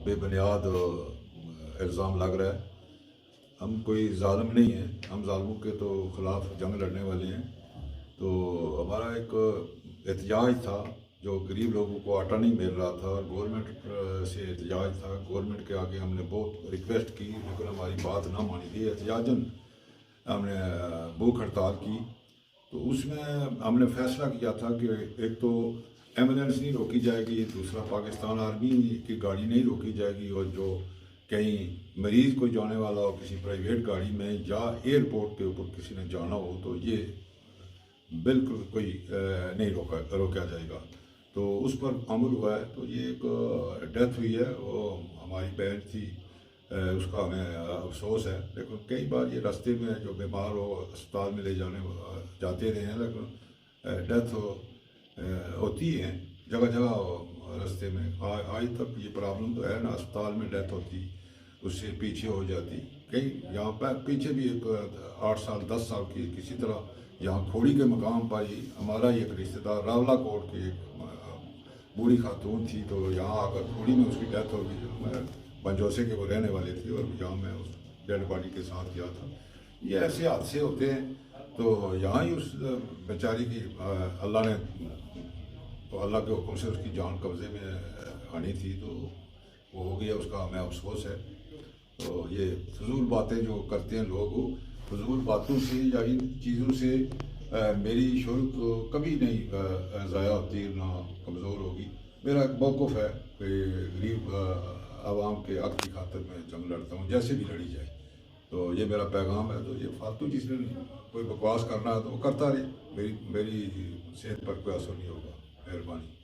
بے بنیاد الزام لگ رہا ہے۔ ہم کوئی ظالم نہیں ہیں، ہم ظالموں کے تو خلاف جنگ لڑنے والے ہیں۔ تو ہمارا ایک احتجاج تھا، جو غریب لوگوں کو آٹا نہیں مل رہا تھا، اور گورنمنٹ سے احتجاج تھا۔ گورنمنٹ کے آگے ہم نے بہت ریکویسٹ کی، لیکن ہماری بات نہ مانی تھی۔ احتجاجاً ہم نے بھوک ہڑتال کی۔ تو اس میں ہم نے فیصلہ کیا تھا کہ ایک تو ایمبولینس نہیں روکی جائے گی، دوسرا پاکستان آرمی کی گاڑی نہیں روکی جائے گی، اور جو کہیں مریض کوئی جانے والا ہو کسی پرائیویٹ گاڑی میں یا ایئرپورٹ کے اوپر کسی نے جانا ہو تو یہ بالکل کوئی نہیں روکا جائے گا۔ تو اس پر عمل ہوا ہے۔ تو یہ ایک ڈیتھ ہوئی ہے، وہ ہماری بہن تھی، اس کا ہمیں افسوس ہے۔ لیکن کئی بار یہ راستے میں جو بیمار ہو اسپتال میں لے جاتے رہے ہیں، لیکن ڈیتھ ہوتی ہے جگہ جگہ راستے میں۔ آج تک یہ پرابلم تو ہے نا، اسپتال میں ڈیتھ ہوتی، اس سے پیچھے ہو جاتی۔ کئی یہاں پہ پیچھے بھی ایک 8 سال 10 سال کی کسی طرح یہاں کھوڑی کے مقام پر ہی ہمارا ایک رشتہ دار راولہ کوٹ کی ایک بوڑھی خاتون تھی، تو یہاں آ کر کھوڑی میں اس کی ڈیتھ ہو گئی۔ میں بنجوسے کے وہ رہنے والے تھے، اور یہاں میں اس ڈیڈ باڈی کے ساتھ گیا تھا۔ یہ ایسے حادثے ہوتے ہیں، تو یہاں ہی اس بیچاری کی اللہ کے حکم سے اس کی جان قبضے میں آنی تھی، تو وہ ہو گیا، اس کا ہمیں افسوس ہے۔ تو یہ فضول باتیں جو کرتے ہیں لوگ، فضول باتوں سے یا ان چیزوں سے میری شہرت کبھی نہیں ضائع ہوتی، نہ کمزور ہوگی۔ میرا ایک موقف ہے کہ غریب عوام کے حق کی خاطر میں جنگ لڑتا ہوں، جیسے بھی لڑی جائے۔ تو یہ میرا پیغام ہے۔ تو یہ فالتو جس نے کوئی بکواس کرنا ہے تو وہ کرتا رہے، میری صحت پر کوئی اثر نہیں ہوگا۔ مہربانی۔